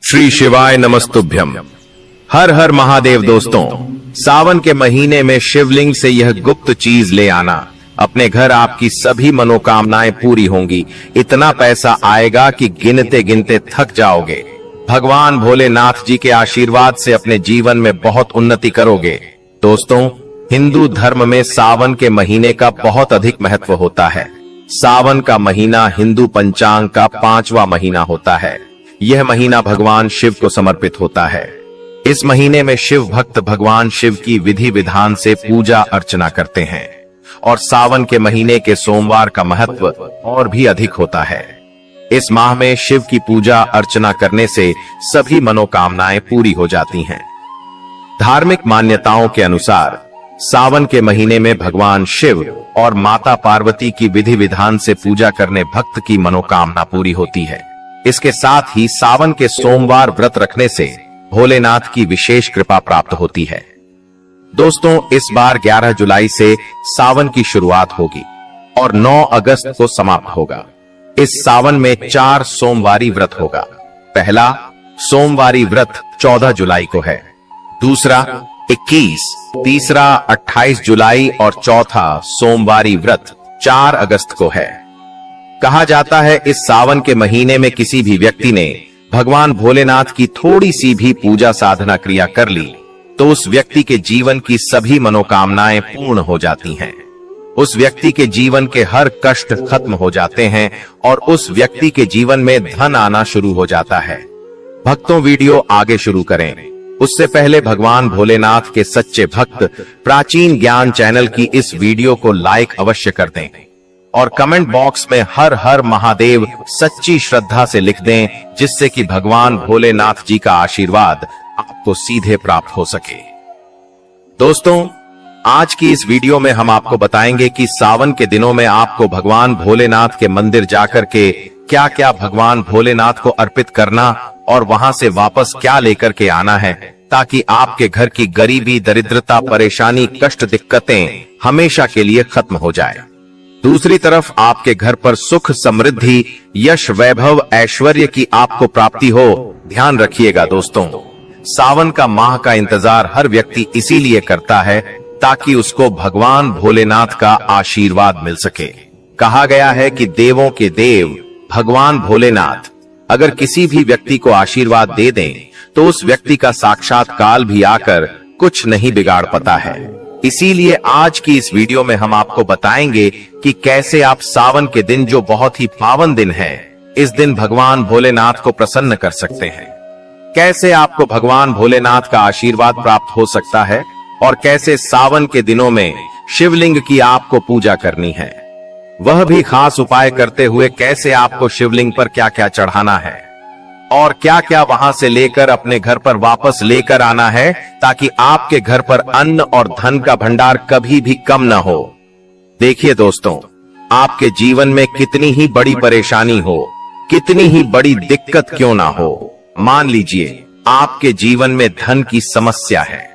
श्री शिवाय नमस्तुभ्यम। हर हर महादेव। दोस्तों, सावन के महीने में शिवलिंग से यह गुप्त चीज ले आना, अपने घर आपकी सभी मनोकामनाएं पूरी होंगी। इतना पैसा आएगा कि गिनते गिनते थक जाओगे। भगवान भोलेनाथ जी के आशीर्वाद से अपने जीवन में बहुत उन्नति करोगे। दोस्तों, हिंदू धर्म में सावन के महीने का बहुत अधिक महत्व होता है। सावन का महीना हिंदू पंचांग का 5वां महीना होता है। यह महीना भगवान शिव को समर्पित होता है। इस महीने में शिव भक्त भगवान शिव की विधि विधान से पूजा अर्चना करते हैं और सावन के महीने के सोमवार का महत्व और भी अधिक होता है। इस माह में शिव की पूजा अर्चना करने से सभी मनोकामनाएं पूरी हो जाती हैं। धार्मिक मान्यताओं के अनुसार सावन के महीने में भगवान शिव और माता पार्वती की विधि विधान से पूजा करने भक्त की मनोकामना पूरी होती है। इसके साथ ही सावन के सोमवार व्रत रखने से भोलेनाथ की विशेष कृपा प्राप्त होती है। दोस्तों, इस बार 11 जुलाई से सावन की शुरुआत होगी और 9 अगस्त को समाप्त होगा। इस सावन में 4 सोमवारी व्रत होगा। पहला सोमवारी व्रत 14 जुलाई को है, दूसरा 21, तीसरा 28 जुलाई और चौथा सोमवारी व्रत 4 अगस्त को है। कहा जाता है इस सावन के महीने में किसी भी व्यक्ति ने भगवान भोलेनाथ की थोड़ी सी भी पूजा साधना क्रिया कर ली तो उस व्यक्ति के जीवन की सभी मनोकामनाएं पूर्ण हो जाती हैं। उस व्यक्ति के जीवन के हर कष्ट खत्म हो जाते हैं और उस व्यक्ति के जीवन में धन आना शुरू हो जाता है। भक्तों, वीडियो आगे शुरू करें उससे पहले भगवान भोलेनाथ के सच्चे भक्त प्राचीन ज्ञान चैनल की इस वीडियो को लाइक अवश्य कर दें और कमेंट बॉक्स में हर हर महादेव सच्ची श्रद्धा से लिख दें, जिससे कि भगवान भोलेनाथ जी का आशीर्वाद आपको सीधे प्राप्त हो सके। दोस्तों, आज की इस वीडियो में हम आपको बताएंगे कि सावन के दिनों में आपको भगवान भोलेनाथ के मंदिर जाकर के क्या क्या भगवान भोलेनाथ को अर्पित करना और वहां से वापस क्या लेकर के आना है, ताकि आपके घर की गरीबी, दरिद्रता, परेशानी, कष्ट, दिक्कतें हमेशा के लिए खत्म हो जाए। दूसरी तरफ आपके घर पर सुख, समृद्धि, यश, वैभव, ऐश्वर्य की आपको प्राप्ति हो। ध्यान रखिएगा दोस्तों, सावन का माह का इंतजार हर व्यक्ति इसीलिए करता है ताकि उसको भगवान भोलेनाथ का आशीर्वाद मिल सके। कहा गया है कि देवों के देव भगवान भोलेनाथ अगर किसी भी व्यक्ति को आशीर्वाद दे दें तो उस व्यक्ति का साक्षात काल भी आकर कुछ नहीं बिगाड़ पाता है। इसीलिए आज की इस वीडियो में हम आपको बताएंगे कि कैसे आप सावन के दिन, जो बहुत ही पावन दिन है, इस दिन भगवान भोलेनाथ को प्रसन्न कर सकते हैं। कैसे आपको भगवान भोलेनाथ का आशीर्वाद प्राप्त हो सकता है और कैसे सावन के दिनों में शिवलिंग की आपको पूजा करनी है, वह भी खास उपाय करते हुए कैसे आपको शिवलिंग पर क्या क्या चढ़ाना है और क्या क्या वहां से लेकर अपने घर पर वापस लेकर आना है, ताकि आपके घर पर अन्न और धन का भंडार कभी भी कम न हो। देखिए दोस्तों, आपके जीवन में कितनी ही बड़ी परेशानी हो, कितनी ही बड़ी दिक्कत क्यों ना हो, मान लीजिए आपके जीवन में धन की समस्या है,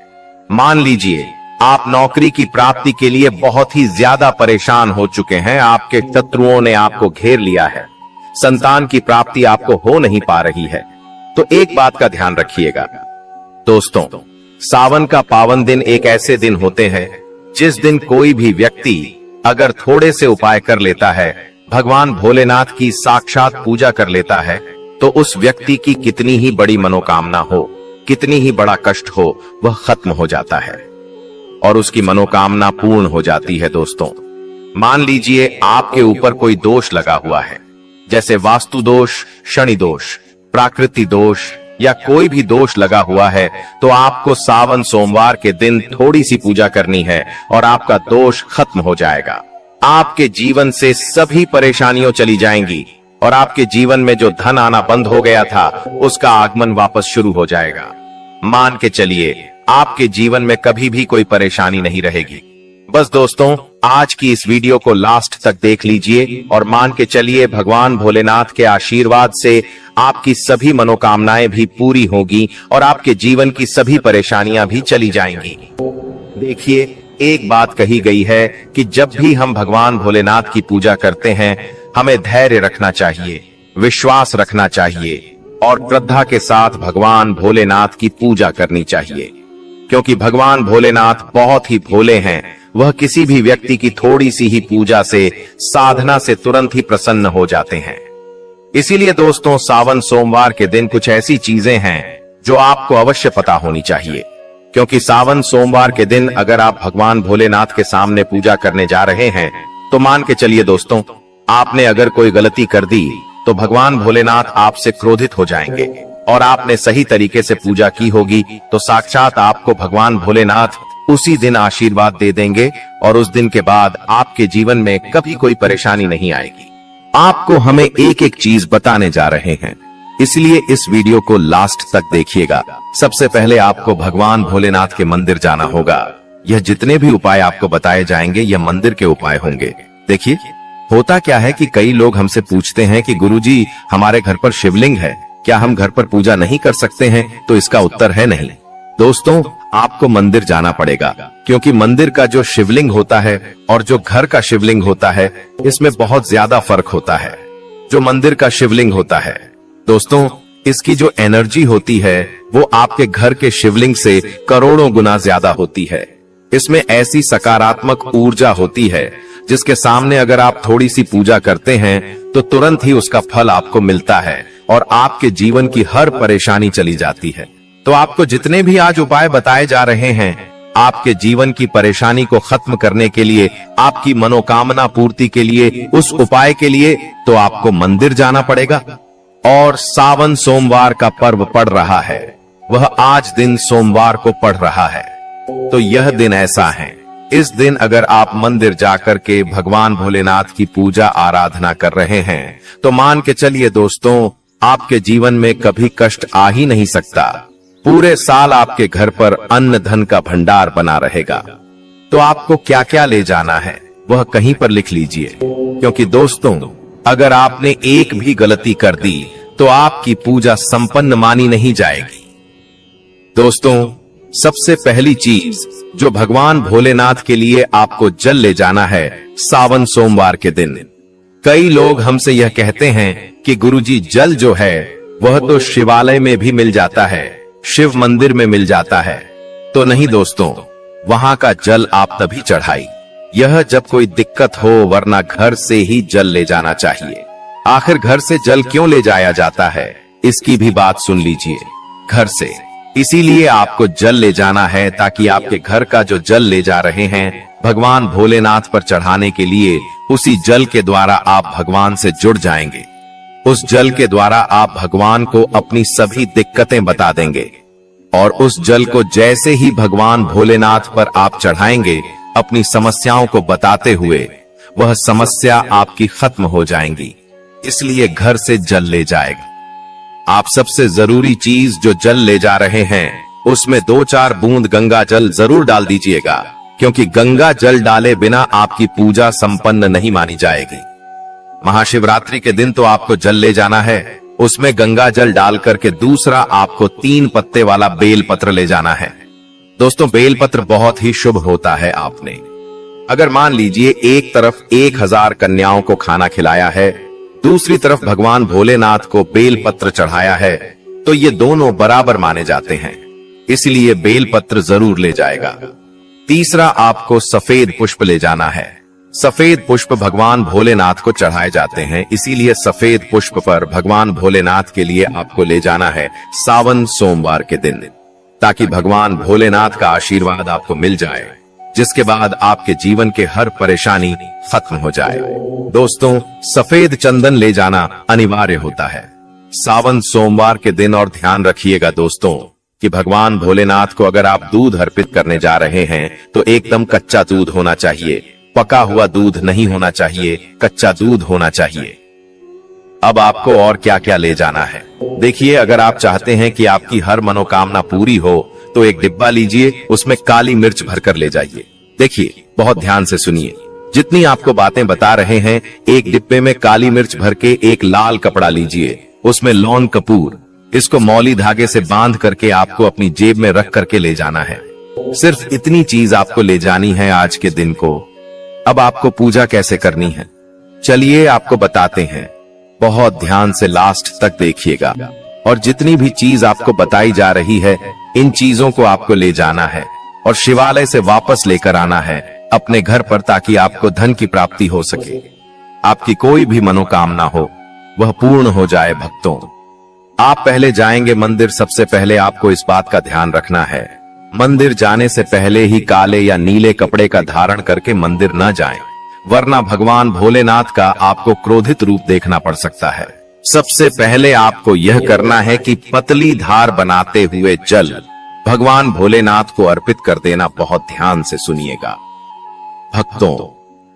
मान लीजिए आप नौकरी की प्राप्ति के लिए बहुत ही ज्यादा परेशान हो चुके हैं, आपके शत्रुओं ने आपको घेर लिया है, संतान की प्राप्ति आपको हो नहीं पा रही है, तो एक बात का ध्यान रखिएगा दोस्तों, सावन का पावन दिन एक ऐसे दिन होते हैं जिस दिन कोई भी व्यक्ति अगर थोड़े से उपाय कर लेता है, भगवान भोलेनाथ की साक्षात पूजा कर लेता है, तो उस व्यक्ति की कितनी ही बड़ी मनोकामना हो, कितनी ही बड़ा कष्ट हो, वह खत्म हो जाता है और उसकी मनोकामना पूर्ण हो जाती है। दोस्तों, मान लीजिए आपके ऊपर कोई दोष लगा हुआ है, जैसे वास्तु दोष, शनि दोष, प्राकृतिक दोष या कोई भी दोष लगा हुआ है, तो आपको सावन सोमवार के दिन थोड़ी सी पूजा करनी है और आपका दोष खत्म हो जाएगा। आपके जीवन से सभी परेशानियां चली जाएंगी और आपके जीवन में जो धन आना बंद हो गया था, उसका आगमन वापस शुरू हो जाएगा। मान के चलिए आपके जीवन में कभी भी कोई परेशानी नहीं रहेगी। बस दोस्तों, आज की इस वीडियो को लास्ट तक देख लीजिए और मान के चलिए भगवान भोलेनाथ के आशीर्वाद से आपकी सभी मनोकामनाएं भी पूरी होगी और आपके जीवन की सभी परेशानियां भी चली जाएंगी। देखिए, एक बात कही गई है कि जब भी हम भगवान भोलेनाथ की पूजा करते हैं, हमें धैर्य रखना चाहिए, विश्वास रखना चाहिए और श्रद्धा के साथ भगवान भोलेनाथ की पूजा करनी चाहिए, क्योंकि भगवान भोलेनाथ बहुत ही भोले हैं। वह किसी भी व्यक्ति की थोड़ी सी ही पूजा से, साधना से तुरंत ही प्रसन्न हो जाते हैं। इसीलिए दोस्तों, सावन सोमवार के दिन कुछ ऐसी चीजें हैं जो आपको अवश्य पता होनी चाहिए, क्योंकि सावन सोमवार के दिन अगर आप भगवान भोलेनाथ के सामने पूजा करने जा रहे हैं तो मान के चलिए दोस्तों, आपने अगर कोई गलती कर दी तो भगवान भोलेनाथ आपसे क्रोधित हो जाएंगे, और आपने सही तरीके से पूजा की होगी तो साक्षात आपको भगवान भोलेनाथ उसी दिन आशीर्वाद दे देंगे, और उस दिन के बाद आपके जीवन में कभी कोई परेशानी नहीं आएगी। आपको हमें एक एक चीज बताने जा रहे हैं, इसलिए इस वीडियो को लास्ट तक देखिएगा। सबसे पहले आपको भगवान भोलेनाथ के मंदिर जाना होगा। यह जितने भी उपाय आपको बताए जाएंगे यह मंदिर के उपाय होंगे। देखिए, होता क्या है कि कई लोग हमसे पूछते हैं कि गुरुजी, हमारे घर पर शिवलिंग है, क्या हम घर पर पूजा नहीं कर सकते हैं? तो इसका उत्तर है नहीं दोस्तों, आपको मंदिर जाना पड़ेगा, क्योंकि मंदिर का जो शिवलिंग होता है और जो घर का शिवलिंग होता है, इसमें बहुत ज्यादा फर्क होता है। जो मंदिर का शिवलिंग होता है दोस्तों, इसकी जो एनर्जी होती है वो आपके घर के शिवलिंग से करोड़ों गुना ज्यादा होती है। इसमें ऐसी सकारात्मक ऊर्जा होती है जिसके सामने अगर आप थोड़ी सी पूजा करते हैं तो तुरंत ही उसका फल आपको मिलता है और आपके जीवन की हर परेशानी चली जाती है। तो आपको जितने भी आज उपाय बताए जा रहे हैं, आपके जीवन की परेशानी को खत्म करने के लिए, आपकी मनोकामना पूर्ति के लिए, उस उपाय के लिए तो आपको मंदिर जाना पड़ेगा। और सावन सोमवार का पर्व पड़ रहा है, वह आज दिन सोमवार को पड़ रहा है। तो यह दिन ऐसा है, इस दिन अगर आप मंदिर जाकर के भगवान भोलेनाथ की पूजा आराधना कर रहे हैं तो मान के चलिए दोस्तों, आपके जीवन में कभी कष्ट आ ही नहीं सकता। पूरे साल आपके घर पर अन्न धन का भंडार बना रहेगा। तो आपको क्या क्या ले जाना है वह कहीं पर लिख लीजिए, क्योंकि दोस्तों, अगर आपने एक भी गलती कर दी तो आपकी पूजा संपन्न मानी नहीं जाएगी। दोस्तों, सबसे पहली चीज जो भगवान भोलेनाथ के लिए आपको जल ले जाना है सावन सोमवार के दिन। कई लोग हमसे यह कहते हैं कि गुरुजी, जल जो है वह तो शिवालय में भी मिल जाता है, शिव मंदिर में मिल जाता है। तो नहीं दोस्तों, वहां का जल आप तभी चढ़ाई यह जब कोई दिक्कत हो, वरना घर से ही जल ले जाना चाहिए। आखिर घर से जल क्यों ले जाया जाता है, इसकी भी बात सुन लीजिए। घर से इसीलिए आपको जल ले जाना है ताकि आपके घर का जो जल ले जा रहे हैं भगवान भोलेनाथ पर चढ़ाने के लिए, उसी जल के द्वारा आप भगवान से जुड़ जाएंगे। उस जल के द्वारा आप भगवान को अपनी सभी दिक्कतें बता देंगे, और उस जल को जैसे ही भगवान भोलेनाथ पर आप चढ़ाएंगे, अपनी समस्याओं को बताते हुए, वह समस्या आपकी खत्म हो जाएंगी। इसलिए घर से जल ले जाएगा। आप सबसे जरूरी चीज जो जल ले जा रहे हैं, उसमें 2-4 बूंद गंगा जल जरूर डाल दीजिएगा, क्योंकि गंगा जल डाले बिना आपकी पूजा संपन्न नहीं मानी जाएगी। महाशिवरात्रि के दिन तो आपको जल ले जाना है, उसमें गंगा जल डाल करके दूसरा आपको 3 पत्ते वाला बेल पत्र ले जाना है। दोस्तों, बेल पत्र बहुत ही शुभ होता है। आपने अगर मान लीजिए एक तरफ 1000 कन्याओं को खाना खिलाया है, दूसरी तरफ भगवान भोलेनाथ को बेल पत्र चढ़ाया है, तो ये दोनों बराबर माने जाते हैं, इसलिए बेल पत्र जरूर ले जाएगा। तीसरा, आपको सफेद पुष्प ले जाना है। सफेद पुष्प भगवान भोलेनाथ को चढ़ाए जाते हैं, इसीलिए सफेद पुष्प पर भगवान भोलेनाथ के लिए आपको ले जाना है सावन सोमवार के दिन, ताकि भगवान भोलेनाथ का आशीर्वाद आपको मिल जाए, जिसके बाद आपके जीवन के हर परेशानी खत्म हो जाए। दोस्तों, सफेद चंदन ले जाना अनिवार्य होता है सावन सोमवार के दिन। और ध्यान रखिएगा दोस्तों कि भगवान भोलेनाथ को अगर आप दूध अर्पित करने जा रहे हैं तो एकदम कच्चा दूध होना चाहिए, पका हुआ दूध नहीं होना चाहिए, कच्चा दूध होना चाहिए। अब आपको और क्या क्या ले जाना है देखिए। अगर आप चाहते हैं कि आपकी हर मनोकामना पूरी हो तो एक डिब्बा लीजिए, उसमें काली मिर्च भरकर ले जाइए। देखिए, बहुत ध्यान से सुनिए, जितनी आपको बातें बता रहे हैं, एक डिब्बे में काली मिर्च भर के एक लाल कपड़ा लीजिए, उसमें लौंग कपूर, इसको मौली धागे से बांध करके आपको अपनी जेब में रख करके ले जाना है। सिर्फ इतनी चीज आपको ले जानी है आज के दिन को। अब आपको पूजा कैसे करनी है, चलिए आपको बताते हैं, बहुत ध्यान से लास्ट तक देखिएगा। और जितनी भी चीज आपको बताई जा रही है, इन चीजों को आपको ले जाना है और शिवालय से वापस लेकर आना है अपने घर पर, ताकि आपको धन की प्राप्ति हो सके, आपकी कोई भी मनोकामना हो वह पूर्ण हो जाए। भक्तों, आप पहले जाएंगे मंदिर, सबसे पहले आपको इस बात का ध्यान रखना है, मंदिर जाने से पहले ही काले या नीले कपड़े का धारण करके मंदिर न जाएं, वरना भगवान भोलेनाथ का आपको क्रोधित रूप देखना पड़ सकता है। सबसे पहले आपको यह करना है कि पतली धार बनाते हुए जल भगवान भोलेनाथ को अर्पित कर देना। बहुत ध्यान से सुनिएगा भक्तों,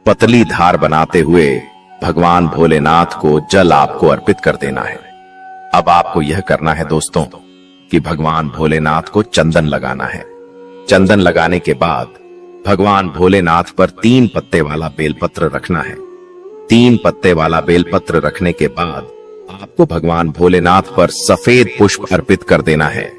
पतली धार बनाते हुए भगवान भोलेनाथ को जल आपको अर्पित कर देना है। अब आपको यह करना है दोस्तों कि भगवान भोलेनाथ को चंदन लगाना है। चंदन लगाने के बाद भगवान भोलेनाथ पर 3 पत्ते वाला बेलपत्र रखना है। 3 पत्ते वाला बेलपत्र रखने के बाद आपको भगवान भोलेनाथ पर सफेद पुष्प अर्पित कर देना है।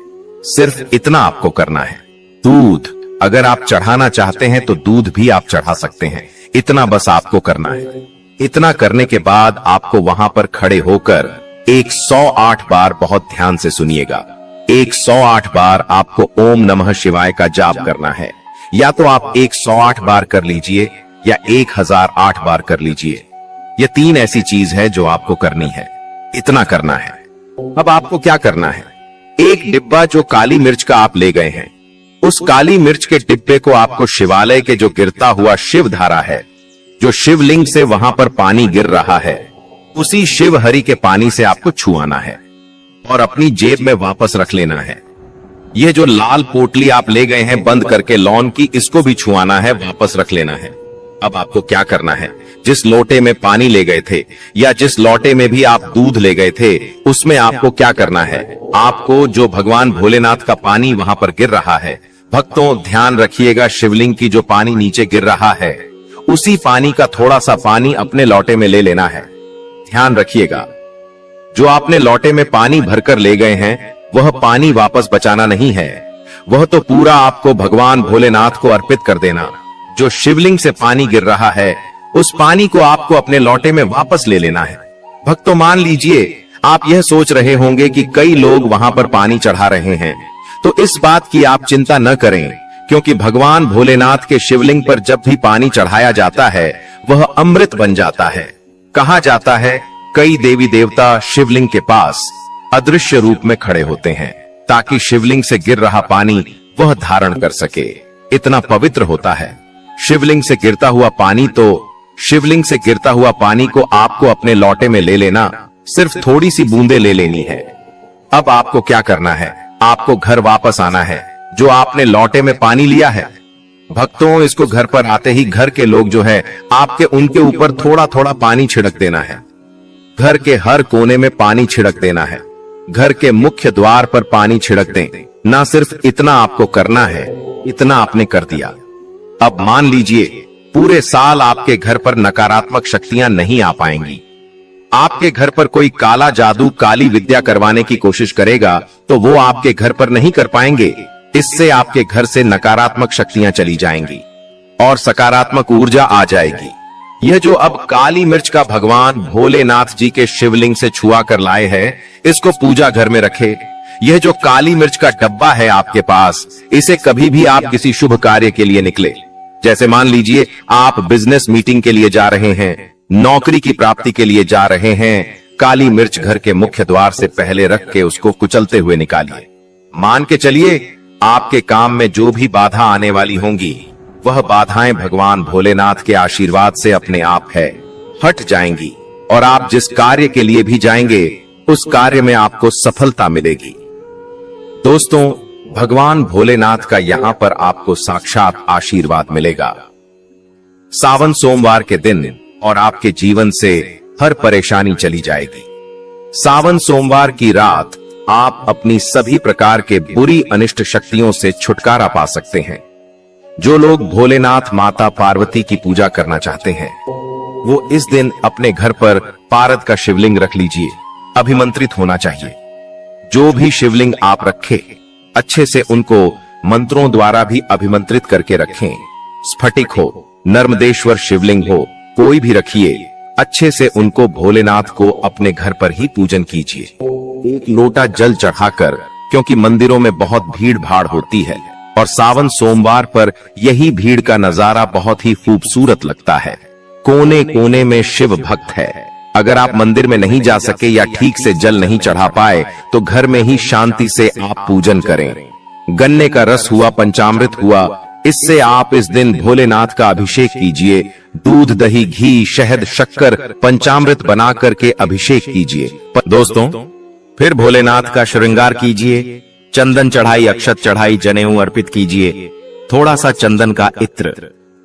सिर्फ इतना आपको करना है। दूध अगर आप चढ़ाना चाहते हैं तो दूध भी आप चढ़ा सकते हैं, इतना बस आपको करना है। इतना करने के बाद आपको वहां पर खड़े होकर 108 बार, बहुत ध्यान से सुनिएगा, 108 बार आपको ओम नमः शिवाय का जाप करना है। या तो आप 108 बार कर लीजिए या 1008 बार कर लीजिए। ये 3 ऐसी चीज है जो आपको करनी है, इतना करना है। अब आपको क्या करना है, एक डिब्बा जो काली मिर्च का आप ले गए हैं, उस काली मिर्च के डिब्बे को आपको शिवालय के जो गिरता हुआ शिव धारा है, जो शिवलिंग से वहां पर पानी गिर रहा है, उसी शिव हरि के पानी से आपको छुआना है और अपनी जेब में वापस रख लेना है। यह जो लाल पोटली आप ले गए हैं बंद करके लॉन की, इसको भी छुआना है, वापस रख लेना है। अब आपको क्या करना है, जिस लोटे में पानी ले गए थे या जिस लोटे में भी आप दूध ले गए थे, उसमें आपको क्या करना है, आपको जो भगवान भोलेनाथ का पानी वहां पर गिर रहा है, भक्तों ध्यान रखिएगा, शिवलिंग की जो पानी नीचे गिर रहा है, उसी पानी का थोड़ा सा पानी अपने लोटे में ले लेना है। ध्यान रखिएगा, जो आपने लोटे में पानी भरकर ले गए हैं वह पानी वापस बचाना नहीं है, वह तो पूरा आपको भगवान भोलेनाथ को अर्पित कर देना। जो शिवलिंग से पानी गिर रहा है, उस पानी को आपको अपने लोटे में वापस ले लेना है। भक्तों मान लीजिए आप यह सोच रहे होंगे कि कई लोग वहां पर पानी चढ़ा रहे हैं, तो इस बात की आप चिंता न करें, क्योंकि भगवान भोलेनाथ के शिवलिंग पर जब भी पानी चढ़ाया जाता है वह अमृत बन जाता है। कहा जाता है कई देवी देवता शिवलिंग के पास अदृश्य रूप में खड़े होते हैं ताकि शिवलिंग से गिर रहा पानी वह धारण कर सके, इतना पवित्र होता है। शिवलिंग से गिरता हुआ पानी को आपको अपने लोटे में ले लेना, सिर्फ थोड़ी सी बूंदे ले लेनी है। अब आपको क्या करना है, आपको घर वापस आना है जो आपने लोटे में पानी लिया है। भक्तों इसको घर पर आते ही घर के लोग जो है आपके उनके ऊपर थोड़ा थोड़ा पानी छिड़क देना है। घर के हर कोने में पानी छिड़क देना है, घर के मुख्य द्वार पर पानी छिड़क दें। ना सिर्फ इतना आपको करना है, इतना आपने कर दिया। अब मान लीजिए पूरे साल आपके घर पर नकारात्मक शक्तियां नहीं आ पाएंगी। आपके घर पर कोई काला जादू, काली विद्या करवाने की कोशिश करेगा तो वो आपके घर पर नहीं कर पाएंगे। इससे आपके घर से नकारात्मक शक्तियां चली जाएंगी और सकारात्मक ऊर्जा आ जाएगी। यह जो अब काली मिर्च का भगवान भोलेनाथ जी के शिवलिंग से छुआ कर लाए हैं, इसको पूजा घर में रखे। यह जो काली मिर्च का डब्बा है आपके पास, इसे कभी भी आप किसी शुभ कार्य के लिए निकले, जैसे मान लीजिए आप बिजनेस मीटिंग के लिए जा रहे हैं, नौकरी की प्राप्ति के लिए जा रहे हैं, काली मिर्च घर के मुख्य द्वार से पहले रख के उसको कुचलते हुए निकालिए। मान के चलिए आपके काम में जो भी बाधा आने वाली होंगी, वह बाधाएं भगवान भोलेनाथ के आशीर्वाद से अपने आप है हट जाएंगी और आप जिस कार्य के लिए भी जाएंगे उस कार्य में आपको सफलता मिलेगी। दोस्तों भगवान भोलेनाथ का यहाँ पर आपको साक्षात आशीर्वाद मिलेगा। सावन सोमवार के दिन और आपके जीवन से हर परेशानी चली जाएगी। सावन सोमवार की रात आप अपनी सभी प्रकार के बुरी अनिष्ट शक्तियों से छुटकारा पा सकते हैं। जो लोग भोलेनाथ माता पार्वती की पूजा करना चाहते हैं वो इस दिन अपने घर पर पारद का शिवलिंग रख लीजिए, अभिमंत्रित होना चाहिए। जो भी शिवलिंग आप रखें अच्छे से उनको मंत्रों द्वारा भी अभिमंत्रित करके रखें। स्फटिक हो, नर्मदेश्वर शिवलिंग हो, कोई भी रखिए, अच्छे से उनको भोलेनाथ को अपने घर पर ही पूजन कीजिए। एक लोटा जल चढ़ाकर, क्योंकि मंदिरों में बहुत भीड़ भाड़ होती है और सावन सोमवार पर यही भीड़ का नजारा बहुत ही खूबसूरत लगता है। कोने कोने में शिव भक्त है। अगर आप मंदिर में नहीं जा सके या ठीक से जल नहीं चढ़ा पाए तो घर में ही शांति से आप पूजन करें। गन्ने का रस हुआ, पंचामृत हुआ, इससे आप इस दिन भोलेनाथ का अभिषेक कीजिए। दूध, दही, घी, शहद, शक्कर, पंचामृत बना करके अभिषेक कीजिए। दोस्तों, फिर भोलेनाथ का श्रृंगार कीजिए। चंदन चढ़ाई, अक्षत चढ़ाई, जनेऊ अर्पित कीजिए। थोड़ा सा चंदन का इत्र,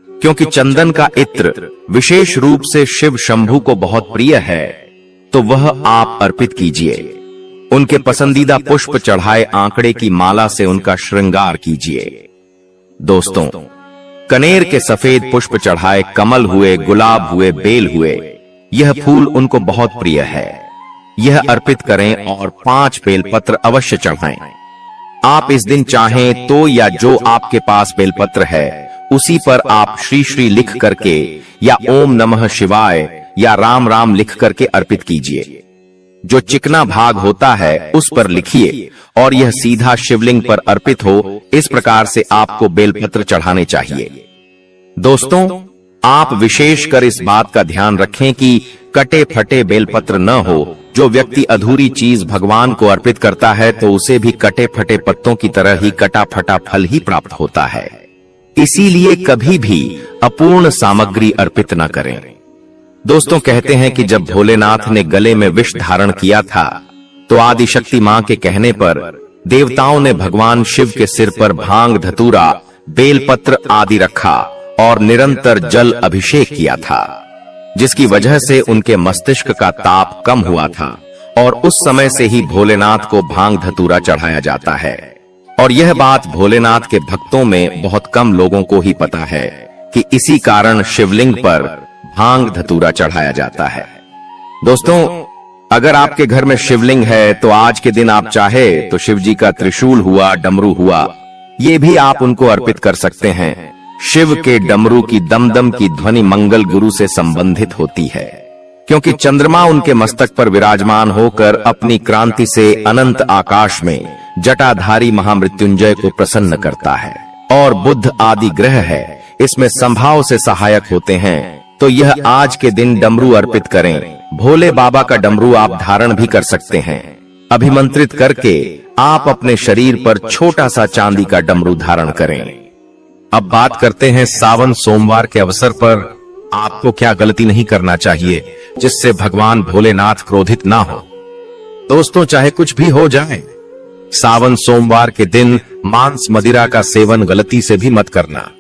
क्योंकि चंदन का इत्र विशेष रूप से शिव शंभु को बहुत प्रिय है, तो वह आप अर्पित कीजिए। उनके पसंदीदा पुष्प चढ़ाए, आंकड़े की माला से उनका श्रृंगार कीजिए। दोस्तों, कनेर के सफेद पुष्प चढ़ाए, कमल हुए, गुलाब हुए, बेल हुए, यह फूल उनको बहुत प्रिय है, यह अर्पित करें और 5 बेलपत्र अवश्य चढ़ाएं। आप इस दिन चाहें तो या जो आपके पास बेलपत्र है उसी पर आप श्री श्री लिख करके या ओम नमः शिवाय या राम राम लिख करके अर्पित कीजिए। जो चिकना भाग होता है उस पर लिखिए और यह सीधा शिवलिंग पर अर्पित हो, इस प्रकार से आपको बेलपत्र चढ़ाने चाहिए। दोस्तों, आप विशेषकर इस बात का ध्यान रखें कि कटे फटे बेलपत्र न हो। जो व्यक्ति अधूरी चीज भगवान को अर्पित करता है तो उसे भी कटे फटे पत्तों की तरह ही कटा फटा फल ही प्राप्त होता है। इसीलिए कभी भी अपूर्ण सामग्री अर्पित न करें। दोस्तों, कहते हैं कि जब भोलेनाथ ने गले में विष धारण किया था तो आदि शक्ति मां के कहने पर देवताओं ने भगवान शिव के सिर पर भांग, धतूरा, बेलपत्र आदि रखा और निरंतर जल अभिषेक किया था, जिसकी वजह से उनके मस्तिष्क का ताप कम हुआ था और उस समय से ही भोलेनाथ को भांग धतूरा चढ़ाया जाता है। और यह बात भोलेनाथ के भक्तों में बहुत कम लोगों को ही पता है कि इसी कारण शिवलिंग पर भांग धतूरा चढ़ाया जाता है। दोस्तों, अगर आपके घर में शिवलिंग है तो आज के दिन आप चाहे तो शिव जी का त्रिशूल हुआ, डमरू हुआ, ये भी आप उनको अर्पित कर सकते हैं। शिव के डमरू की दमदम की ध्वनि मंगल गुरु से संबंधित होती है, क्योंकि चंद्रमा उनके मस्तक पर विराजमान होकर अपनी क्रांति से अनंत आकाश में जटाधारी महामृत्युंजय को प्रसन्न करता है। और बुध आदि ग्रह है, इसमें संभाव से सहायक होते हैं। तो यह आज के दिन डमरू अर्पित करें। भोले बाबा का डमरू आप धारण भी कर सकते हैं। अभिमंत्रित करके आप अपने शरीर पर छोटा सा चांदी का डमरू धारण करें। अब बात करते हैं सावन सोमवार के अवसर पर आपको क्या गलती नहीं करना चाहिए जिससे भगवान भोलेनाथ क्रोधित ना हो। दोस्तों, चाहे कुछ भी हो जाए, सावन सोमवार के दिन मांस मदिरा का सेवन गलती से भी मत करना,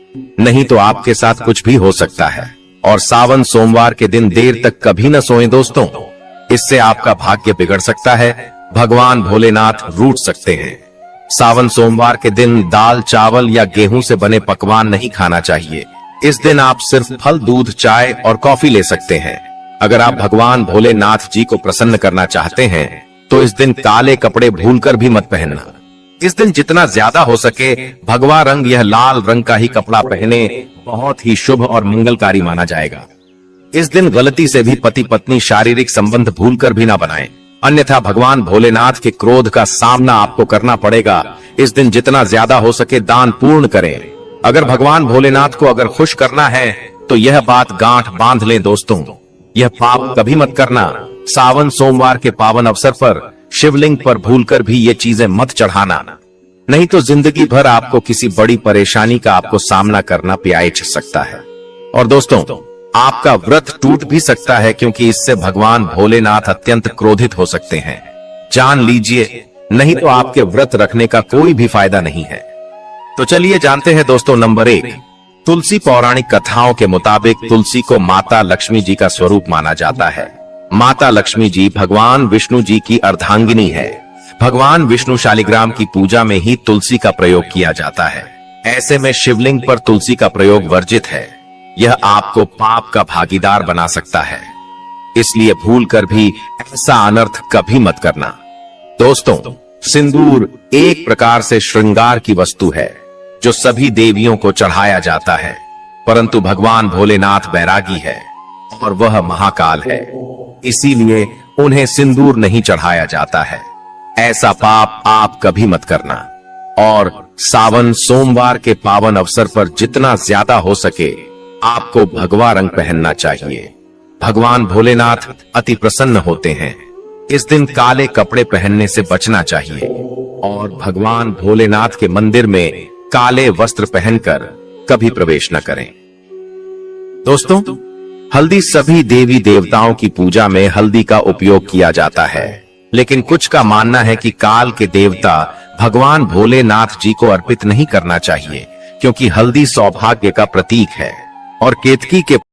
नहीं तो आपके साथ कुछ भी हो सकता है। और सावन सोमवार के दिन देर तक कभी न सोएं दोस्तों, इससे आपका भाग्य बिगड़ सकता है, भगवान भोलेनाथ रूठ सकते हैं। सावन सोमवार के दिन दाल, चावल या गेहूं से बने पकवान नहीं खाना चाहिए। इस दिन आप सिर्फ फल, दूध, चाय और कॉफी ले सकते हैं। अगर आप भगवान भोलेनाथ जी को प्रसन्न करना चाहते हैं तो इस दिन काले कपड़े भूलकर भी मत पहनना। इस दिन जितना ज्यादा हो सके भगवा रंग, यह लाल रंग का ही कपड़ा पहने, बहुत ही शुभ और मंगलकारी माना जाएगा। इस दिन गलती से भी पति पत्नी शारीरिक संबंध भूलकर भी ना बनाएं, अन्यथा भगवान भोलेनाथ के क्रोध का सामना आपको करना पड़ेगा। इस दिन जितना ज्यादा हो सके दान पूर्ण करें। अगर भगवान भोलेनाथ को अगर खुश करना है तो यह बात गांठ बांध लें दोस्तों, यह पाप कभी मत करना। सावन सोमवार के पावन अवसर पर शिवलिंग पर भूलकर भी ये चीजें मत चढ़ाना, नहीं तो जिंदगी भर आपको किसी बड़ी परेशानी का आपको सामना करना पियाच सकता है। और दोस्तों, आपका व्रत टूट भी सकता है, क्योंकि इससे भगवान भोलेनाथ अत्यंत क्रोधित हो सकते हैं। जान लीजिए, नहीं तो आपके व्रत रखने का कोई भी फायदा नहीं है। तो चलिए जानते हैं दोस्तों। नंबर 1, तुलसी। पौराणिक कथाओं के मुताबिक तुलसी को माता लक्ष्मी जी का स्वरूप माना जाता है। माता लक्ष्मी जी भगवान विष्णु जी की अर्धांगिनी है। भगवान विष्णु शालिग्राम की पूजा में ही तुलसी का प्रयोग किया जाता है। ऐसे में शिवलिंग पर तुलसी का प्रयोग वर्जित है। यह आपको पाप का भागीदार बना सकता है, इसलिए भूलकर भी ऐसा अनर्थ कभी मत करना। दोस्तों, सिंदूर एक प्रकार से श्रृंगार की वस्तु है जो सभी देवियों को चढ़ाया जाता है, परंतु भगवान भोलेनाथ बैरागी है और वह महाकाल है, इसीलिए उन्हें सिंदूर नहीं चढ़ाया जाता है। ऐसा पाप आप कभी मत करना। और सावन सोमवार के पावन अवसर पर जितना ज्यादा हो सके आपको भगवा रंग पहनना चाहिए। भगवान भोलेनाथ अति प्रसन्न होते हैं। इस दिन काले कपड़े पहनने से बचना चाहिए और भगवान भोलेनाथ के मंदिर में काले वस्त्र पहनकर कभी प्रवेश न करें। दोस्तों, हल्दी सभी देवी देवताओं की पूजा में हल्दी का उपयोग किया जाता है, लेकिन कुछ का मानना है कि काल के देवता भगवान भोलेनाथ जी को अर्पित नहीं करना चाहिए, क्योंकि हल्दी सौभाग्य का प्रतीक है और केतकी के